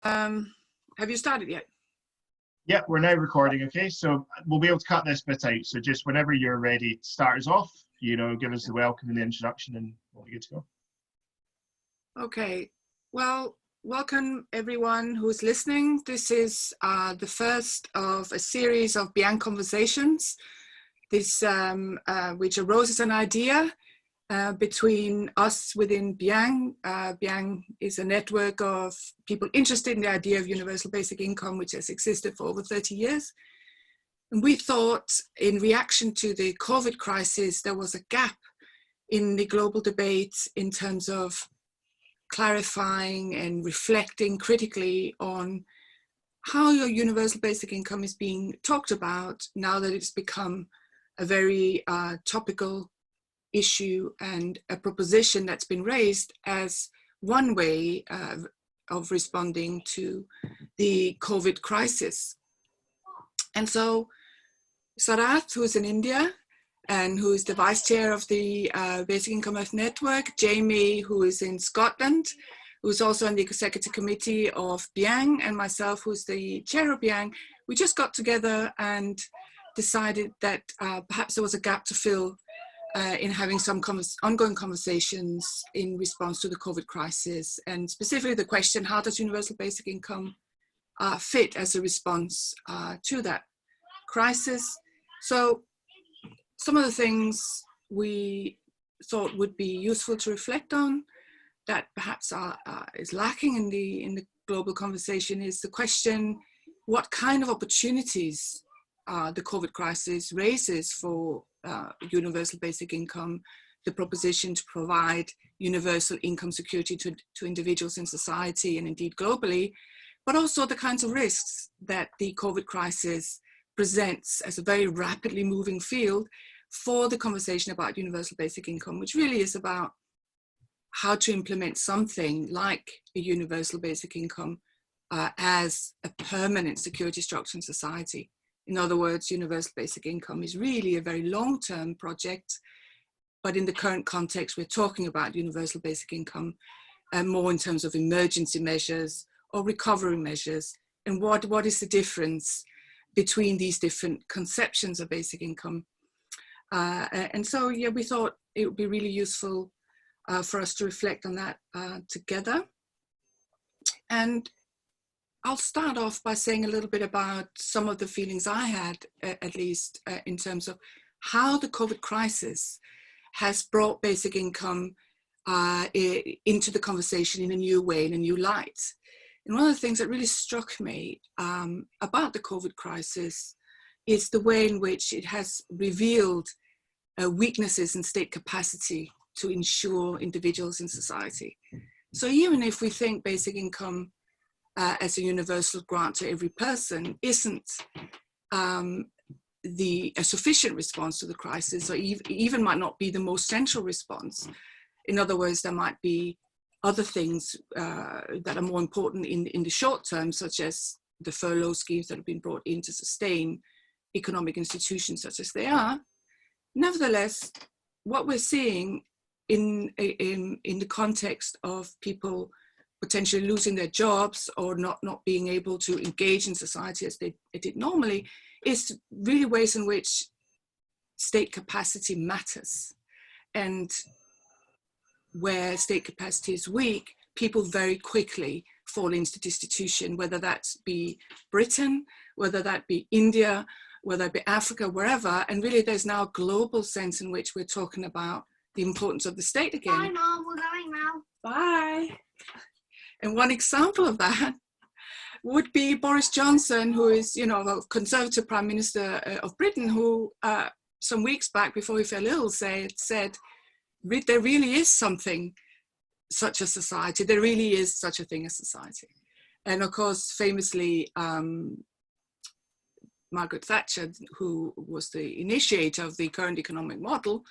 Have you started yet? Yeah, we're now recording, okay? So we'll be able to cut this bit out. So just whenever you're ready to start us off, give us the welcome and the introduction and we'll be good to go. Okay, well, welcome everyone who's listening. This is the first of a series of BIEN conversations, which arose as an idea between us within BIEN. BIEN is a network of people interested in the idea of universal basic income, which has existed for over 30 years. And we thought in reaction to the COVID crisis, there was a gap in the global debate in terms of clarifying and reflecting critically on how your universal basic income is being talked about now that it's become a very topical issue and a proposition that's been raised as one way of responding to the COVID crisis. And so Sarath, who's in India and who is the vice chair of the Basic Income Earth Network, Jamie, who is in Scotland, who's also on the executive committee of BIEN, and myself, who's the chair of BIEN, we just got together and decided that perhaps there was a gap to fill in having some ongoing conversations in response to the COVID crisis, and specifically the question, how does universal basic income fit as a response to that crisis? So some of the things we thought would be useful to reflect on that perhaps is lacking in the global conversation is the question, what kind of opportunities the COVID crisis raises for universal basic income, the proposition to provide universal income security to individuals in society and indeed globally, but also the kinds of risks that the COVID crisis presents as a very rapidly moving field for the conversation about universal basic income, which really is about how to implement something like a universal basic income as a permanent security structure in society. In other words, universal basic income is really a very long-term project, but in the current context, we're talking about universal basic income more in terms of emergency measures or recovery measures, and what is the difference between these different conceptions of basic income. And so, yeah, we thought it would be really useful for us to reflect on that together. And I'll start off by saying a little bit about some of the feelings I had, at least in terms of how the COVID crisis has brought basic income into the conversation in a new way, in a new light. And one of the things that really struck me about the COVID crisis is the way in which it has revealed weaknesses in state capacity to ensure individuals in society. So even if we think basic income as a universal grant to every person isn't a sufficient response to the crisis, or even might not be the most central response. In other words, there might be other things that are more important in the short term, such as the furlough schemes that have been brought in to sustain economic institutions such as they are. Nevertheless, what we're seeing in the context of people potentially losing their jobs or not being able to engage in society as they did normally is really ways in which state capacity matters. And where state capacity is weak, people very quickly fall into destitution, whether that be Britain, whether that be India, whether it be Africa, wherever. And really there's now a global sense in which we're talking about the importance of the state again. Bye, Mom, we're going now. Bye. And one example of that would be Boris Johnson, who is, a Conservative Prime Minister of Britain, who some weeks back before he fell ill said, there really is something such a society. There really is such a thing as society. And of course, famously, Margaret Thatcher, who was the initiator of the current economic model,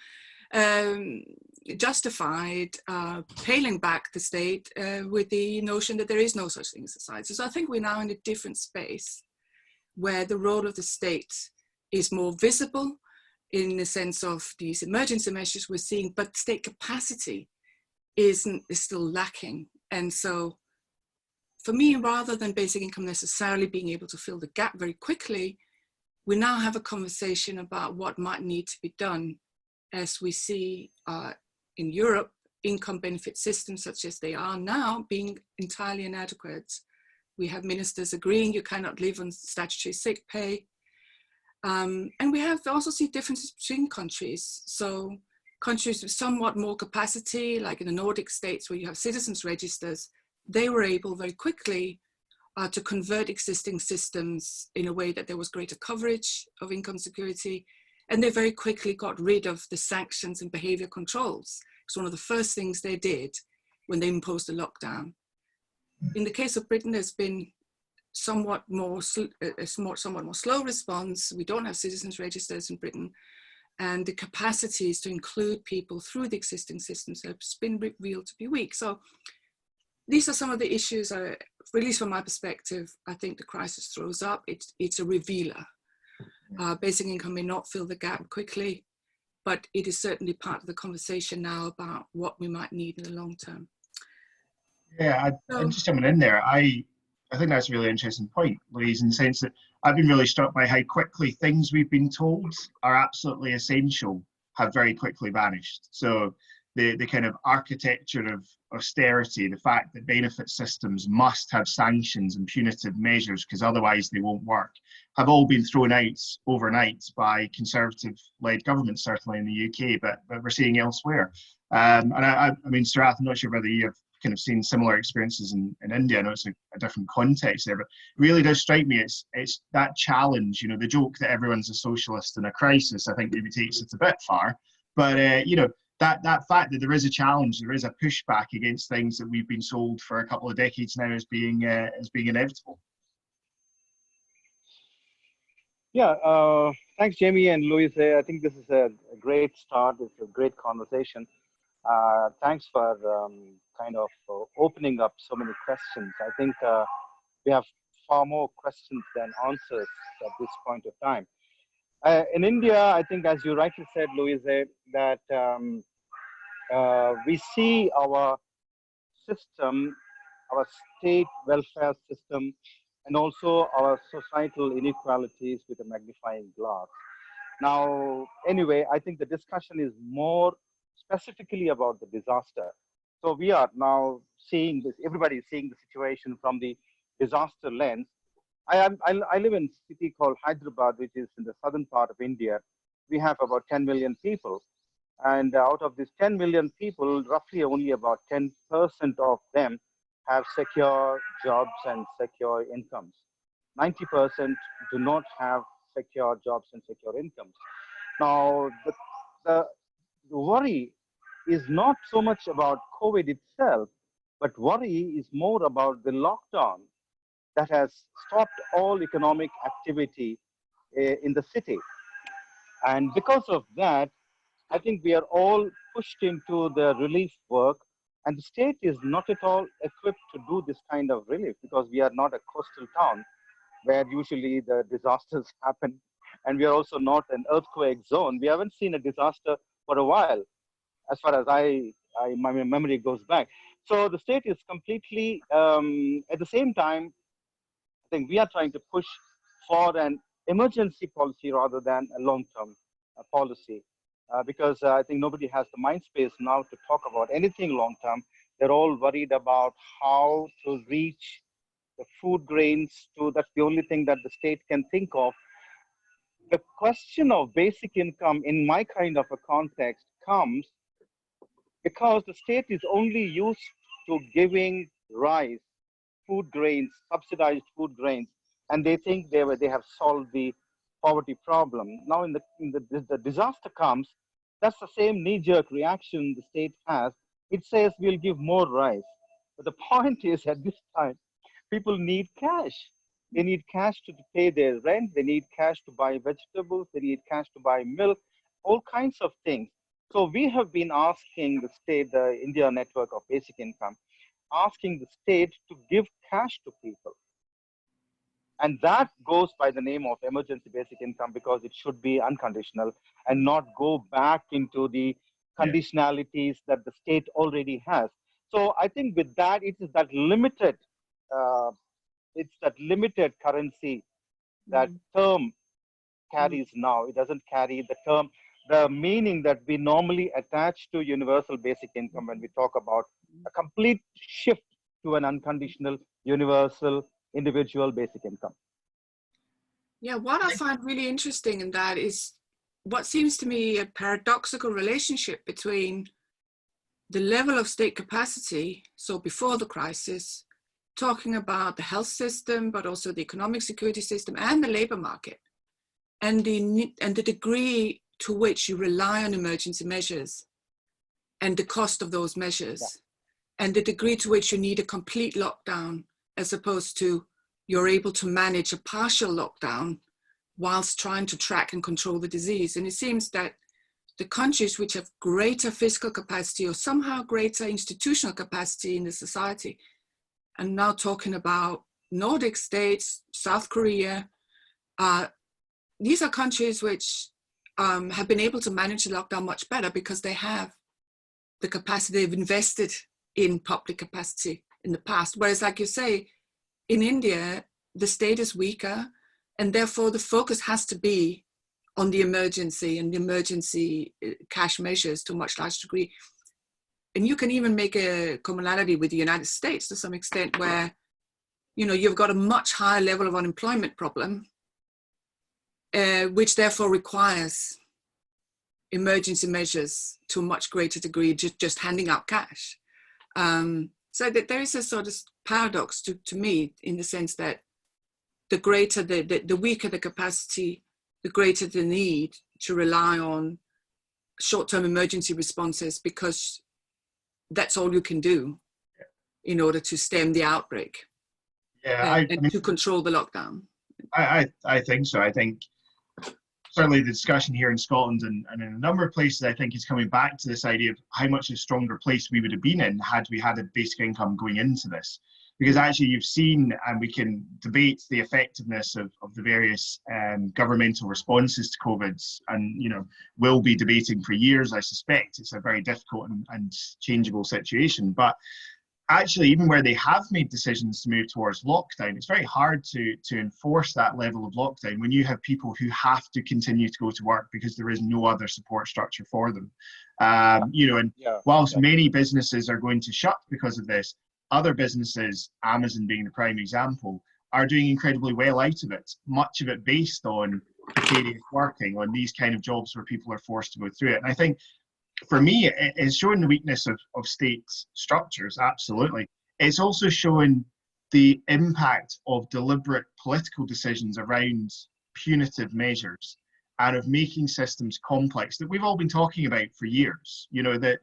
justified paling back the state with the notion that there is no such thing as society. So I think we're now in a different space where the role of the state is more visible in the sense of these emergency measures we're seeing, but state capacity is still lacking. And so for me, rather than basic income necessarily being able to fill the gap very quickly, we now have a conversation about what might need to be done, as we see in Europe, income benefit systems such as they are now being entirely inadequate. We have ministers agreeing you cannot live on statutory sick pay. And we have also see differences between countries. So countries with somewhat more capacity, like in the Nordic states where you have citizens registers, they were able very quickly to convert existing systems in a way that there was greater coverage of income security. And they very quickly got rid of the sanctions and behavior controls. It's one of the first things they did when they imposed a lockdown. In the case of Britain, there's been somewhat more slow response. We don't have citizens registers in Britain, and the capacities to include people through the existing systems have been revealed to be weak. So these are some of the issues, at least from my perspective, I think the crisis throws up. It's a revealer. Basic income may not fill the gap quickly, but it is certainly part of the conversation now about what we might need in the long term. Yeah, I'm just coming in there. I think that's a really interesting point, Louise, in the sense that I've been really struck by how quickly things we've been told are absolutely essential have very quickly vanished. So the kind of architecture of austerity, the fact that benefit systems must have sanctions and punitive measures because otherwise they won't work, have all been thrown out overnight by Conservative-led governments, certainly in the UK, but we're seeing elsewhere. And I mean, Sarath, I'm not sure whether you've kind of seen similar experiences in India. I know it's a different context there, but it really does strike me it's that challenge, you know, the joke that everyone's a socialist in a crisis, I think maybe takes it a bit far, but you know, that fact that there is a challenge, there is a pushback against things that we've been sold for a couple of decades now as being inevitable. Yeah, thanks, Jamie and Louise. I think this is a great start. It's a great conversation. Thanks for kind of opening up so many questions. I think we have far more questions than answers at this point of time. In India, I think, as you rightly said, Louise, that we see our system, our state welfare system, and also our societal inequalities with a magnifying glass. Now, anyway, I think the discussion is more specifically about the disaster. So we are now seeing this, everybody is seeing the situation from the disaster lens. I live in a city called Hyderabad, which is in the southern part of India. We have about 10 million people. And out of these 10 million people, roughly only about 10% of them have secure jobs and secure incomes. 90% do not have secure jobs and secure incomes. Now, the worry is not so much about COVID itself, but worry is more about the lockdown that has stopped all economic activity in the city. And because of that, I think we are all pushed into the relief work, and the state is not at all equipped to do this kind of relief because we are not a coastal town where usually the disasters happen. And we are also not an earthquake zone. We haven't seen a disaster for a while, as far as my memory goes back. So the state is completely, at the same time, I think we are trying to push for an emergency policy rather than a long-term policy. Because I think nobody has the mind space now to talk about anything long-term. They're all worried about how to reach the food grains that's the only thing that the state can think of. The question of basic income in my kind of a context comes because the state is only used to giving rice, food grains, subsidized food grains, and they think they have solved the poverty problem. Now, in the disaster comes, that's the same knee-jerk reaction the state has. It says we'll give more rice, but the point is at this time, people need cash. They need cash to pay their rent. They need cash to buy vegetables. They need cash to buy milk, all kinds of things. So we have been asking the state, the India Network of Basic Income, asking the state to give cash to people. And that goes by the name of emergency basic income because it should be unconditional and not go back into the conditionalities that the state already has. So I think with that, it is that limited it's that limited currency that term carries now. It doesn't carry the term, the meaning that we normally attach to universal basic income when we talk about a complete shift to an unconditional, universal, individual basic income. Yeah, what I find really interesting in that is what seems to me a paradoxical relationship between the level of state capacity, so before the crisis, talking about the health system, but also the economic security system and the labor market, and the degree to which you rely on emergency measures and the cost of those measures, and the degree to which you need a complete lockdown as opposed to you're able to manage a partial lockdown whilst trying to track and control the disease. And it seems that the countries which have greater fiscal capacity or somehow greater institutional capacity in the society, and now talking about Nordic states, South Korea, these are countries which have been able to manage the lockdown much better because they have the capacity, they've invested in public capacity in the past. Whereas, like you say, in India, the state is weaker, and therefore the focus has to be on the emergency and the emergency cash measures to a much larger degree. And you can even make a commonality with the United States to some extent, where, you know, you've got a much higher level of unemployment problem, which therefore requires emergency measures to a much greater degree, just handing out cash. So that there is a sort of paradox to me, in the sense that the greater, the weaker the capacity, the greater the need to rely on short-term emergency responses, because that's all you can do in order to stem the outbreak. Yeah, and to control the lockdown. I think so. I think certainly the discussion here in Scotland and in a number of places, I think, is coming back to this idea of how much a stronger place we would have been in had we had a basic income going into this. Because actually you've seen, and we can debate the effectiveness of the various governmental responses to COVID, and, you know, will be debating for years, I suspect. It's a very difficult and changeable situation. But actually, even where they have made decisions to move towards lockdown, it's very hard to enforce that level of lockdown when you have people who have to continue to go to work because there is no other support structure for them. You know, and whilst many businesses are going to shut because of this, other businesses, Amazon being the prime example, are doing incredibly well out of it, much of it based on precarious working, on these kind of jobs where people are forced to go through it. And I think, for me, it's showing the weakness of state structures, absolutely. It's also showing the impact of deliberate political decisions around punitive measures and of making systems complex that we've all been talking about for years. You know, the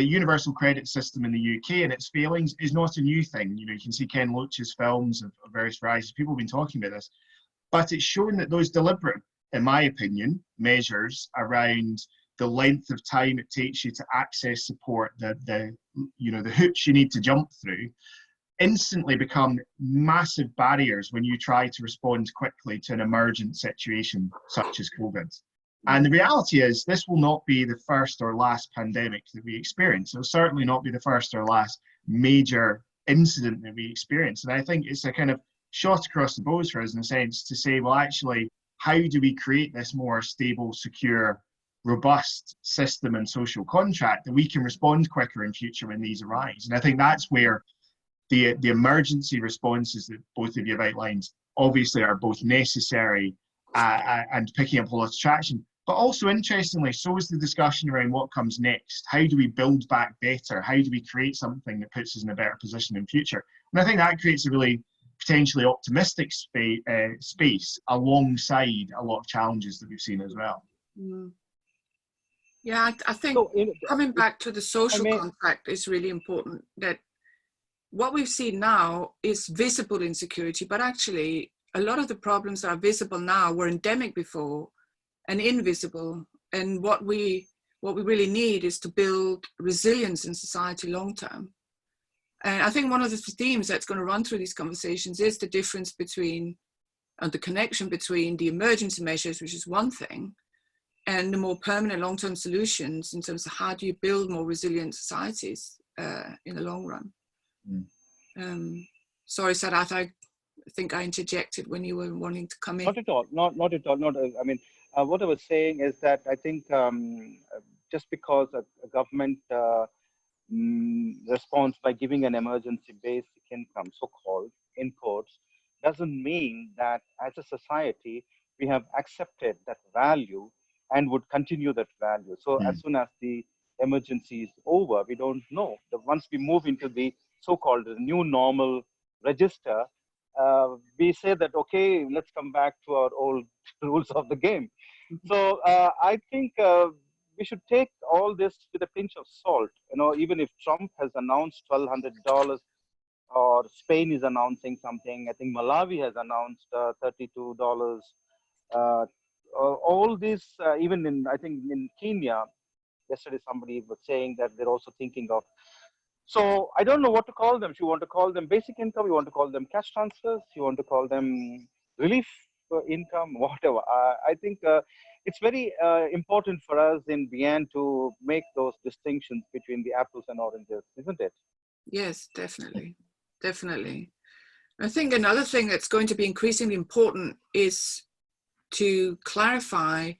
universal credit system in the UK and its failings is not a new thing. You know, you can see Ken Loach's films of various varieties. People have been talking about this. But it's shown that those deliberate, in my opinion, measures around the length of time it takes you to access support, the hoops you need to jump through, instantly become massive barriers when you try to respond quickly to an emergent situation such as COVID. And the reality is, this will not be the first or last pandemic that we experience. It will certainly not be the first or last major incident that we experience. And I think it's a kind of shot across the bows for us, in a sense, to say, well, actually, how do we create this more stable, secure, robust system and social contract that we can respond quicker in future when these arise? And I think that's where the emergency responses that both of you have outlined obviously are both necessary and picking up a lot of traction. But also, interestingly, so is the discussion around what comes next. How do we build back better? How do we create something that puts us in a better position in future? And I think that creates a really potentially optimistic space alongside a lot of challenges that we've seen as well. Mm. Yeah, I think coming back to the social contract is really important. That what we've seen now is visible insecurity, but actually a lot of the problems that are visible now were endemic before and invisible. And what we really need is to build resilience in society long term. And I think one of the themes that's going to run through these conversations is the difference between, and the connection between the emergency measures, which is one thing, and the more permanent long-term solutions in terms of how do you build more resilient societies in the long run. Sorry, Sarath, I think I interjected when you were wanting to come in. Not at all. Not at all. I mean, what I was saying is that I think just because a government responds by giving an emergency basic income, so-called, in quotes, doesn't mean that as a society we have accepted that value and would continue that value. So as soon as the emergency is over, we don't know. Once we move into the so-called new normal register, we say that, okay, let's come back to our old rules of the game. So I think we should take all this with a pinch of salt. You know, even if Trump has announced $1,200 or Spain is announcing something, I think Malawi has announced $32. All this, even I think in Kenya, yesterday somebody was saying that they're also thinking of. So I don't know what to call them. If you want to call them basic income, you want to call them cash transfers, you want to call them relief income, whatever. I think it's very important for us in BIEN to make those distinctions between the apples and oranges, isn't it? Yes, definitely. Definitely. I think another thing that's going to be increasingly important is to clarify,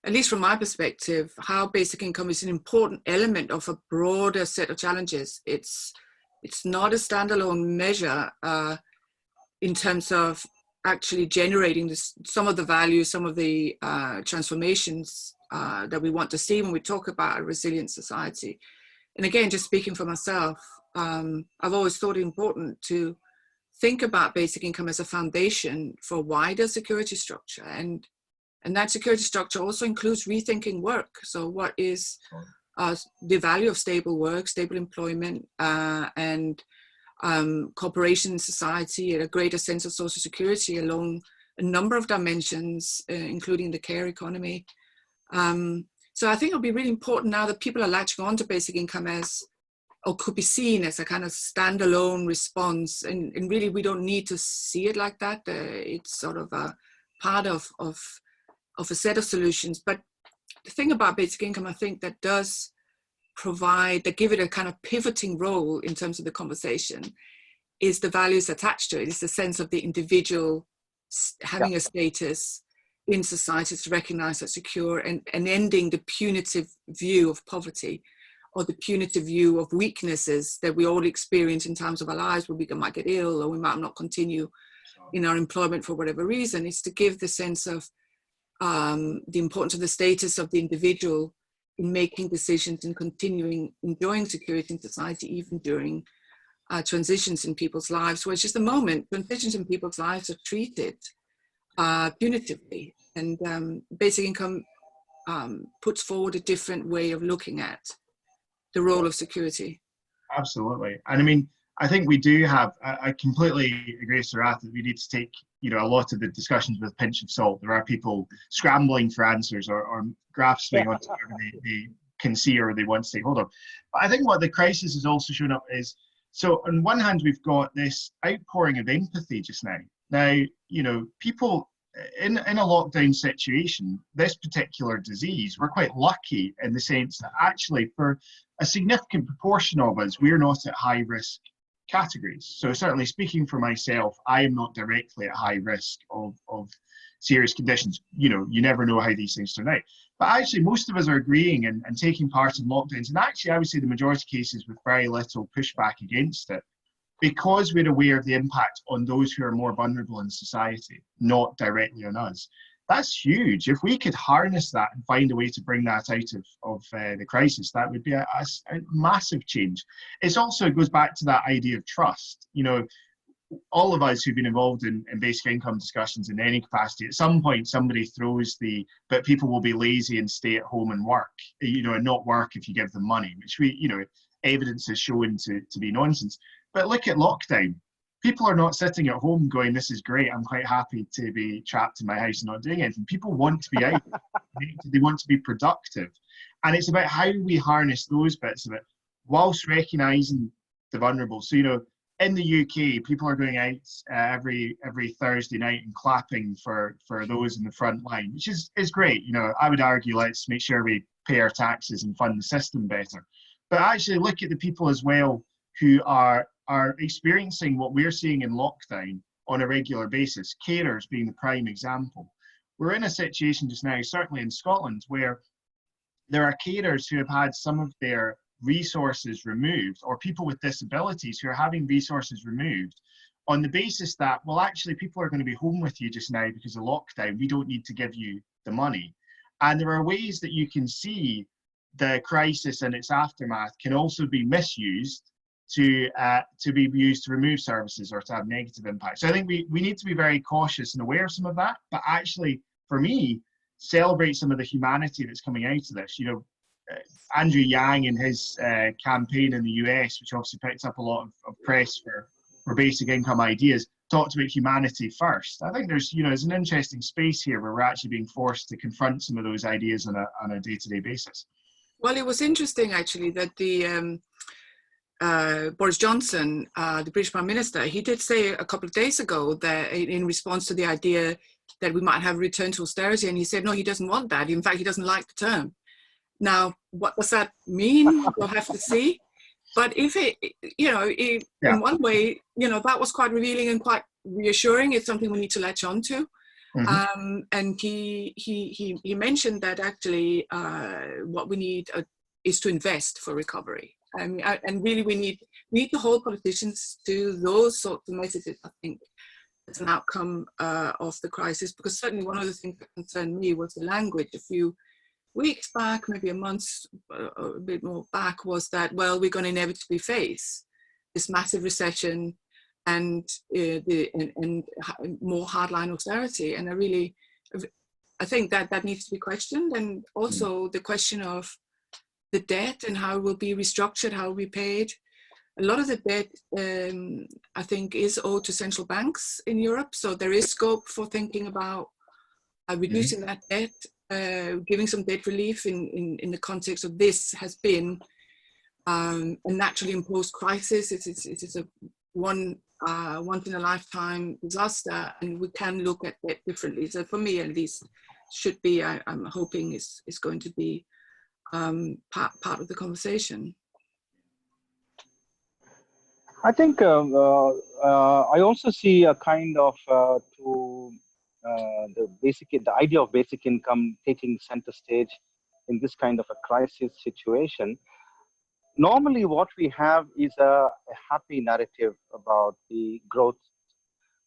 at least from my perspective, how basic income is an important element of a broader set of challenges. It's not a standalone measure in terms of actually generating some of the values, some of the transformations that we want to see when we talk about a resilient society. And again, just speaking for myself, I've always thought it important to think about basic income as a foundation for a wider security structure. And that security structure also includes rethinking work. So what is the value of stable work, stable employment, and cooperation in society, and a greater sense of social security along a number of dimensions, including the care economy. So I think it'll be really important now that people are latching on to basic income as, or could be seen as, a kind of standalone response. And really, we don't need to see it like that. It's sort of a part of a set of solutions. But the thing about basic income, I think, that does provide, that give it a kind of pivoting role in terms of the conversation, is the values attached to it. It's the sense of the individual having a status in society to recognize that secure, and ending the punitive view of poverty, or the punitive view of weaknesses that we all experience in times of our lives, where we might get ill or we might not continue in our employment for whatever reason. It's to give the sense of the importance of the status of the individual in making decisions and continuing enjoying security in society, even during transitions in people's lives, where it's just a moment, transitions in people's lives are treated punitively. And basic income puts forward a different way of looking at the role of security. Absolutely. And I mean, I think we do have, I completely agree with Sarath that we need to take, you know, a lot of the discussions with a pinch of salt. There are people scrambling for answers or grasping onto whatever they can see or they want to say, hold on. But I think what the crisis has also shown up is, so on one hand, we've got this outpouring of empathy just now. Now, you know, people in a lockdown situation, this particular disease, we're quite lucky in the sense that actually for a significant proportion of us, we're not at high risk categories. So certainly speaking for myself, I am not directly at high risk of serious conditions. You know, you never know how these things turn out. But actually most of us are agreeing and taking part in lockdowns. And actually I would say the majority of cases with very little pushback against it, because we're aware of the impact on those who are more vulnerable in society, not directly on us. That's huge. If we could harness that and find a way to bring that out of the crisis, that would be a massive change. It goes back to that idea of trust. You know, all of us who've been involved in basic income discussions in any capacity, at some point somebody throws but people will be lazy and stay at home and work, you know, and not work if you give them money, which evidence has shown to be nonsense. But look at lockdown. People are not sitting at home going, this is great, I'm quite happy to be trapped in my house and not doing anything. People want to be out. They want to be productive. And it's about how we harness those bits of it whilst recognising the vulnerable. So, you know, in the UK, people are going out every Thursday night and clapping for those in the front line, which is great. You know, I would argue, let's make sure we pay our taxes and fund the system better. But actually look at the people as well who are are experiencing what we're seeing in lockdown on a regular basis, carers being the prime example. We're in a situation just now, certainly in Scotland, where there are carers who have had some of their resources removed, or people with disabilities who are having resources removed on the basis that, well, actually, people are going to be home with you just now because of lockdown. We don't need to give you the money. And there are ways that you can see the crisis and its aftermath can also be misused to be used to remove services or to have negative impact. So I think we need to be very cautious and aware of some of that, but actually, for me, celebrate some of the humanity that's coming out of this. You know, Andrew Yang in his campaign in the US, which obviously picked up a lot of press for basic income ideas, talked about humanity first. I think there's an interesting space here where we're actually being forced to confront some of those ideas on a day-to-day basis. Well, it was interesting actually that the Boris Johnson, the British Prime Minister, he did say a couple of days ago that in response to the idea that we might have a return to austerity, and he said no, he doesn't want that. In fact, he doesn't like the term. Now, what does that mean? We'll have to see. But if it, in one way, that was quite revealing and quite reassuring. It's something we need to latch on to. Mm-hmm. And he mentioned that actually what we need is to invest for recovery. And really we need to hold politicians to those sorts of messages, I think, as an outcome of the crisis. Because certainly one of the things that concerned me was the language. A few weeks back, maybe a month, a bit more back, was that, well, we're going to inevitably face this massive recession and more hardline austerity. And I think that needs to be questioned. And also the question of the debt and how it will be restructured, how it will be paid. A lot of the debt, I think, is owed to central banks in Europe. So there is scope for thinking about reducing that debt. Giving some debt relief in the context of this has been a naturally imposed crisis. It's a once in a lifetime disaster, and we can look at debt differently. So for me, at least, should be, I'm hoping is going to be part of the conversation. I think I also see a kind of the idea of basic income taking center stage in this kind of a crisis situation. Normally what we have is a happy narrative about the growth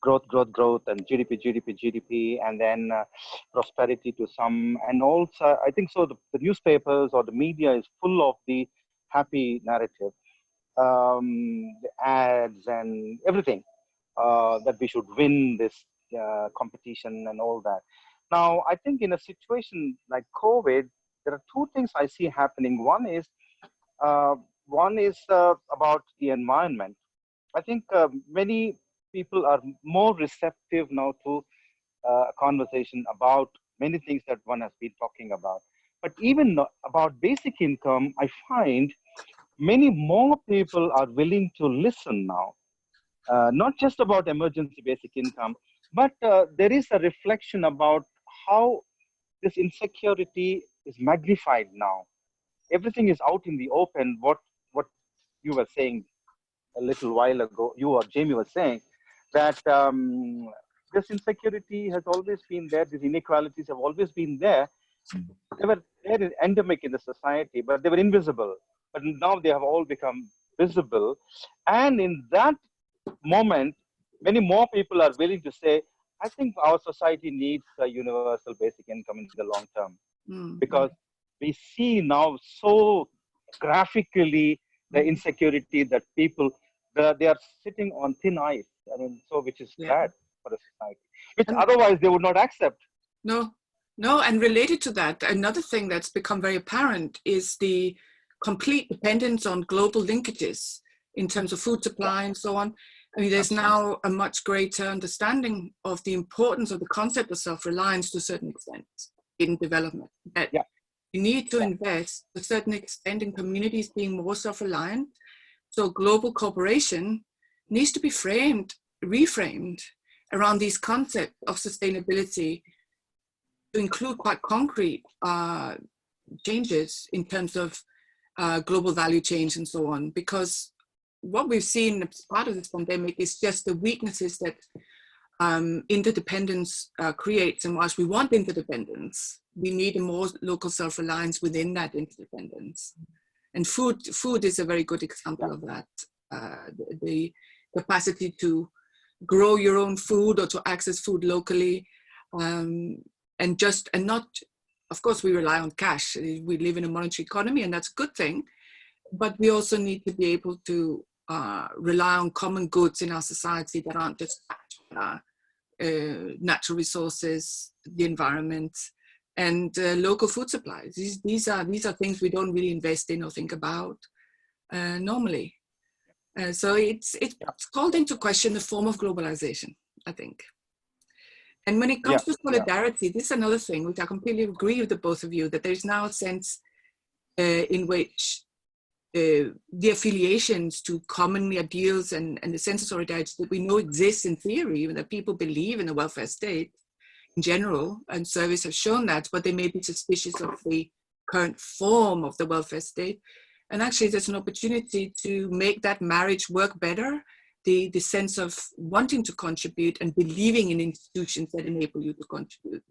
and GDP, and then prosperity to some. And also, I think so the newspapers or the media is full of the happy narrative, the ads and everything, that we should win this competition and all that. Now, I think in a situation like COVID, there are two things I see happening. One is about the environment. I think many people are more receptive now to a conversation about many things that one has been talking about. But even about basic income, I find many more people are willing to listen now. Not just about emergency basic income, but there is a reflection about how this insecurity is magnified now. Everything is out in the open. What you were saying a little while ago, you or Jamie was saying, that this insecurity has always been there. These inequalities have always been there. They were endemic in the society, but they were invisible. But now they have all become visible. And in that moment, many more people are willing to say, I think our society needs a universal basic income in the long term. Because we see now so graphically the insecurity that people, they are sitting on thin ice. I mean, so which is bad for the society, which otherwise they would not accept. No, and related to that, another thing that's become very apparent is the complete dependence on global linkages in terms of food supply and so on. I mean, there's now a much greater understanding of the importance of the concept of self-reliance to a certain extent in development. That you need to invest to a certain extent in communities being more self-reliant. So global cooperation needs to be reframed around these concepts of sustainability to include quite concrete changes in terms of global value change and so on. Because what we've seen as part of this pandemic is just the weaknesses that interdependence creates. And whilst we want interdependence, we need a more local self-reliance within that interdependence. And food is a very good example of that. The capacity to grow your own food or to access food locally, and not, of course, we rely on cash. We live in a monetary economy, and that's a good thing. But we also need to be able to rely on common goods in our society that aren't just natural resources, the environment, and local food supplies. These are things we don't really invest in or think about normally. So it's called into question the form of globalization, I think. And when it comes to solidarity, this is another thing which I completely agree with the both of you, that there's now a sense in which the affiliations to common ideals and the sense of solidarity that we know exists in theory, even that people believe in the welfare state in general, and surveys have shown that, but they may be suspicious of the current form of the welfare state. And actually there's an opportunity to make that marriage work better, the sense of wanting to contribute and believing in institutions that enable you to contribute.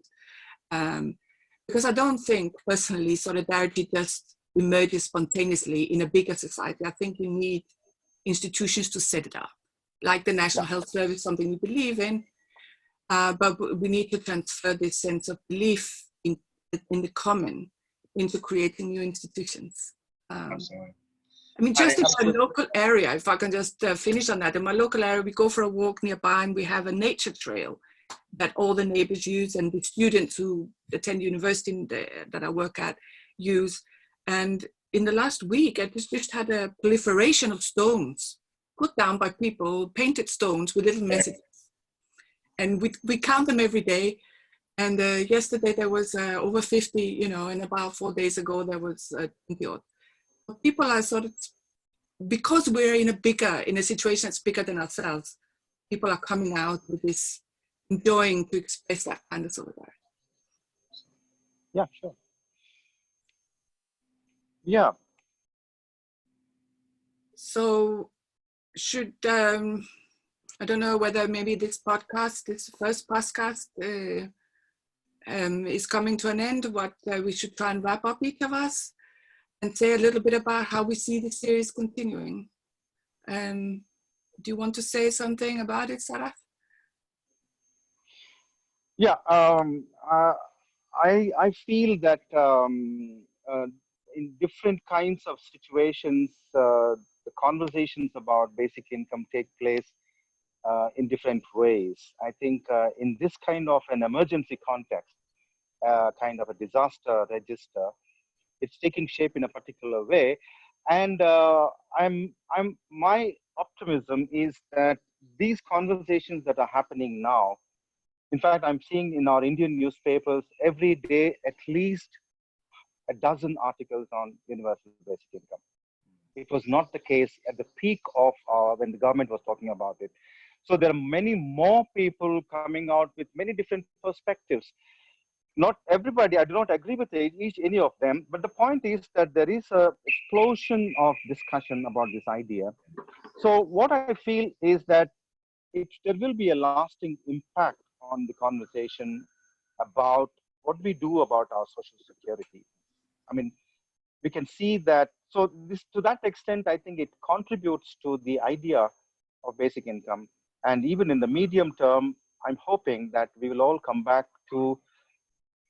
Because I don't think personally solidarity just emerges spontaneously in a bigger society. I think you need institutions to set it up, like the National Health Service, something we believe in, but we need to transfer this sense of belief in the common into creating new institutions. Absolutely. I mean, just in my local area, if I can just finish on that, in my local area, we go for a walk nearby and we have a nature trail that all the neighbors use and the students who attend university that I work at use. And in the last week, I just had a proliferation of stones put down by people, painted stones with little messages. And we count them every day. And yesterday there was over 50, and about 4 days ago there was 20 odd. People are sort of, because we're in a situation that's bigger than ourselves, people are coming out with this, enjoying to express that kind of solidarity. Yeah, sure. Yeah. So should, I don't know whether maybe this first podcast is coming to an end, what we should try and wrap up each of us and say a little bit about how we see this series continuing. Do you want to say something about it, Sarath? Yeah, I feel that in different kinds of situations, the conversations about basic income take place in different ways. I think in this kind of an emergency context, kind of a disaster register, it's taking shape in a particular way. And my optimism is that these conversations that are happening now, in fact, I'm seeing in our Indian newspapers every day at least a dozen articles on universal basic income. It was not the case at the peak of when the government was talking about it. So there are many more people coming out with many different perspectives. Not everybody, I do not agree with any of them, but the point is that there is an explosion of discussion about this idea. So what I feel is that there will be a lasting impact on the conversation about what we do about our social security. I mean, we can see that, so this, to that extent, I think it contributes to the idea of basic income. And even in the medium term, I'm hoping that we will all come back to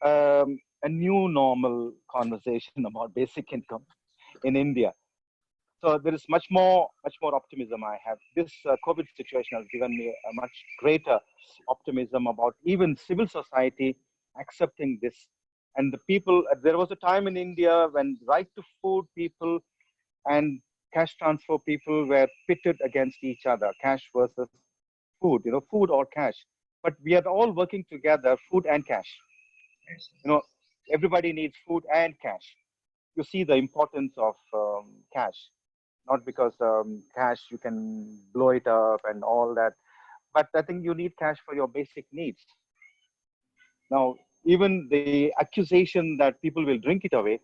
a new normal conversation about basic income in India. So there is much more optimism I have. This COVID situation has given me a much greater optimism about even civil society accepting this. And the people, there was a time in India when right to food people and cash transfer people were pitted against each other, cash versus food, food or cash. But we are all working together, food and cash. Everybody needs food and cash. You see the importance of cash. Not because cash, you can blow it up and all that, but I think you need cash for your basic needs. Now, even the accusation that people will drink it away,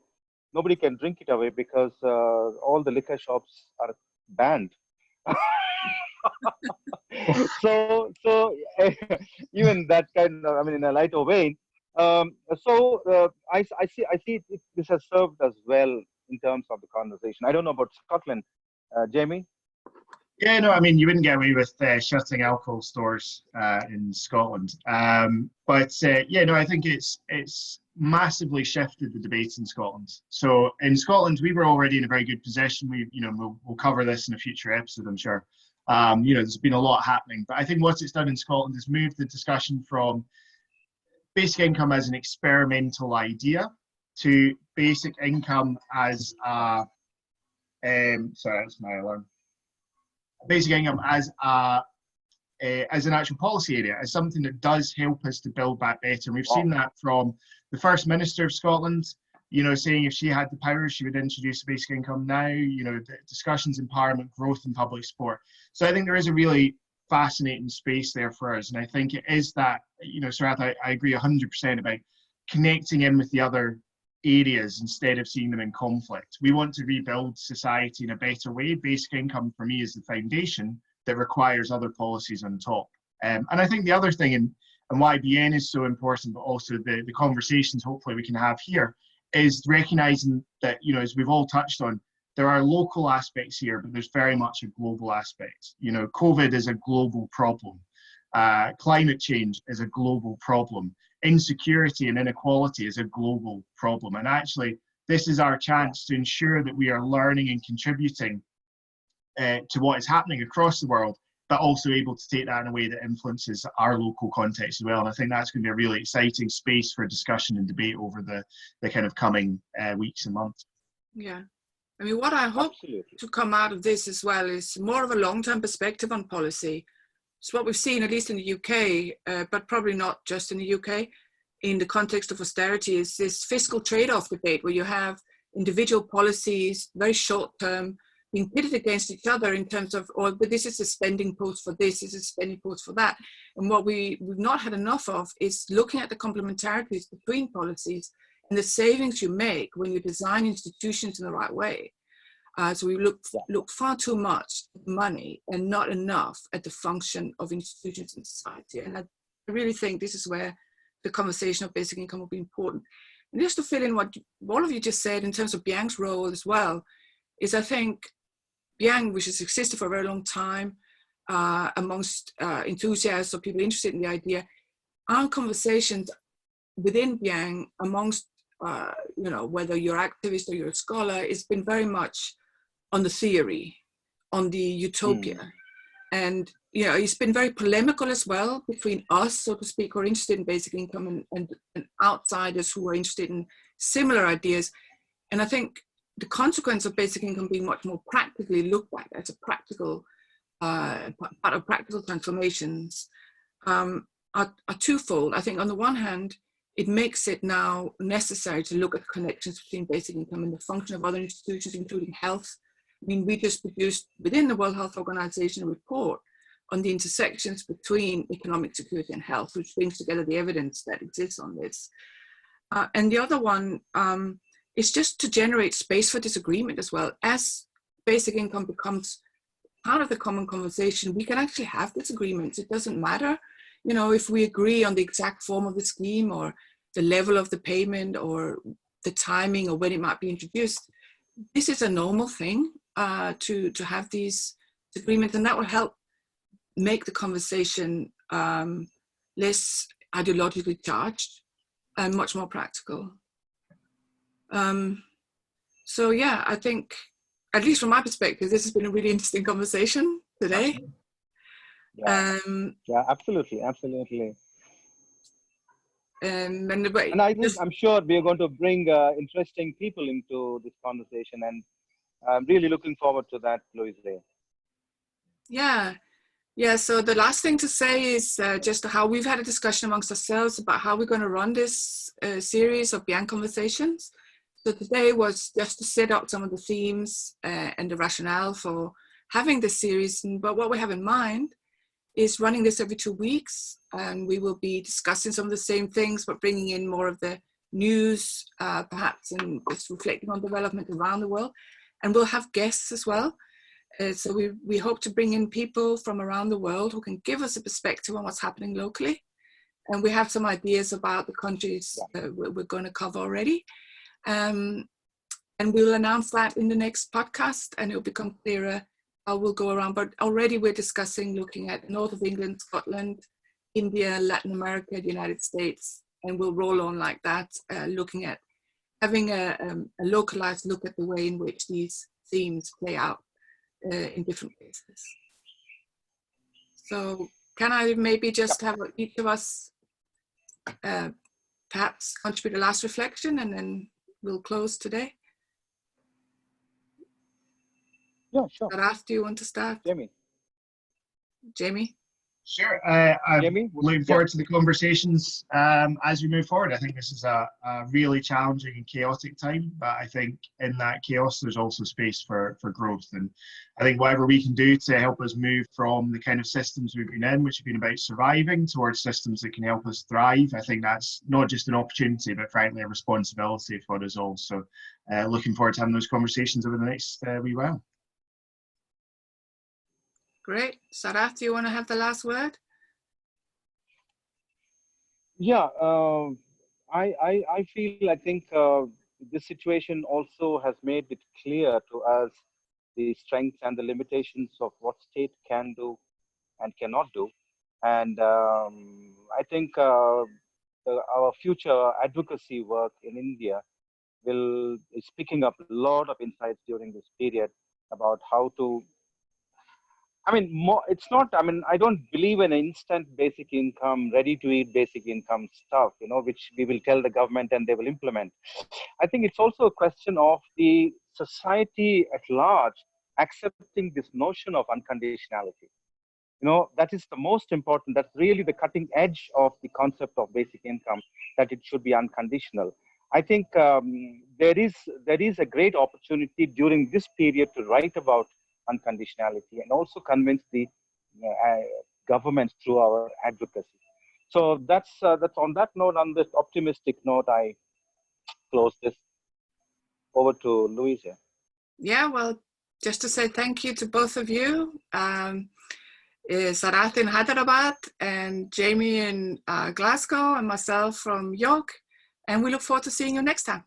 nobody can drink it away because all the liquor shops are banned. so even that kind of, I mean, in a lighter vein. I see this has served us well in terms of the conversation. I don't know about Scotland, Jamie. Yeah, no, I mean, you wouldn't get away with shutting alcohol stores in Scotland. Yeah, no, I think it's massively shifted the debate in Scotland. So in Scotland, we were already in a very good position. We'll cover this in a future episode, I'm sure. There's been a lot happening, but I think what it's done in Scotland is moved the discussion from basic income as an experimental idea to basic income as a sorry, that's my alarm. Basic income as an actual policy area, as something that does help us to build back better. And we've seen that from the First Minister of Scotland, saying if she had the power, she would introduce a basic income now, the discussions in Parliament, growth in public support. So I think there is a really fascinating space there for us. And I think it is that, Sarath, I agree 100% about connecting in with the other areas instead of seeing them in conflict. We want to rebuild society in a better way. Basic income for me is the foundation that requires other policies on top. And I think the other thing, and why BIEN is so important, but also the conversations hopefully we can have here, is recognizing that, as we've all touched on, there are local aspects here, but there's very much a global aspect. COVID is a global problem. Climate change is a global problem. Insecurity and inequality is a global problem. And actually, this is our chance to ensure that we are learning and contributing to what is happening across the world, but also able to take that in a way that influences our local context as well. And I think that's going to be a really exciting space for discussion and debate over the kind of coming weeks and months. Yeah. I mean, what I hope to come out of this as well is more of a long-term perspective on policy. It's what we've seen, at least in the UK, but probably not just in the UK, in the context of austerity, is this fiscal trade-off debate where you have individual policies, very short-term, being pitted against each other in terms of, but this is a spending post for this is a spending post for that. And what we've not had enough of is looking at the complementarities between policies and the savings you make when you design institutions in the right way. So we look far too much at money and not enough at the function of institutions in society. And I really think this is where the conversation of basic income will be important. And just to fill in what all of you just said in terms of BIEN's role as well, is I think BIEN, which has existed for a very long time amongst enthusiasts or people interested in the idea, our conversations within BIEN amongst, whether you're activist or you're a scholar, it's been very much on the theory, on the utopia. And, it's been very polemical as well between us, so to speak, who are interested in basic income and outsiders who are interested in similar ideas. And I think the consequence of basic income being much more practically looked at as a practical, part of practical transformations are twofold. I think on the one hand, it makes it now necessary to look at connections between basic income and the function of other institutions, including health. I mean, we just produced within the World Health Organization a report on the intersections between economic security and health, which brings together the evidence that exists on this. And the other one is just to generate space for disagreement as well. As basic income becomes part of the common conversation, we can actually have disagreements. It doesn't matter, if we agree on the exact form of the scheme or the level of the payment or the timing or when it might be introduced. This is a normal thing to have these agreements, and that will help make the conversation less ideologically charged and much more practical. So yeah, I think, at least from my perspective, this has been a really interesting conversation today. Yeah, absolutely. And I think, I'm sure we are going to bring interesting people into this conversation, and I'm really looking forward to that, Louise. Yeah. So the last thing to say is just how we've had a discussion amongst ourselves about how we're going to run this series of BIEN conversations. So today was just to set up some of the themes and the rationale for having this series. But what we have in mind is running this every 2 weeks, and we will be discussing some of the same things, but bringing in more of the news, perhaps, and just reflecting on development around the world. And we'll have guests as well. So we hope to bring in people from around the world who can give us a perspective on what's happening locally. And we have some ideas about the countries we're going to cover already. And we'll announce that in the next podcast, and it'll become clearer how we'll go around. But already we're discussing looking at north of England, Scotland, India, Latin America, the United States, and we'll roll on like that, looking at having a localized look at the way in which these themes play out in different places. So can I maybe just have each of us perhaps contribute a last reflection, and then we'll close today? Yeah, sure. Sarath, do you want to start? Jamie? Sure. I'm looking forward to the conversations as we move forward. I think this is a really challenging and chaotic time, but I think in that chaos, there's also space for growth. And I think whatever we can do to help us move from the kind of systems we've been in, which have been about surviving, towards systems that can help us thrive, I think that's not just an opportunity, but frankly, a responsibility for us all. So looking forward to having those conversations over the next wee while. Great. Sarath, do you want to have the last word? Yeah, I think this situation also has made it clear to us the strengths and the limitations of what state can do and cannot do. And I think our future advocacy work in India is picking up a lot of insights during this period about how to, it's not, I don't believe in instant basic income, ready to eat basic income stuff, which we will tell the government and they will implement. I think it's also a question of the society at large accepting this notion of unconditionality. That is the most important, that's really the cutting edge of the concept of basic income, that it should be unconditional. I think there is a great opportunity during this period to write about unconditionality and also convince the governments through our advocacy. So that's on that note, on this optimistic note, I close this. Over to Louise. Yeah, well, just to say thank you to both of you, Sarath in Hyderabad and Jamie in Glasgow, and myself from York, and we look forward to seeing you next time.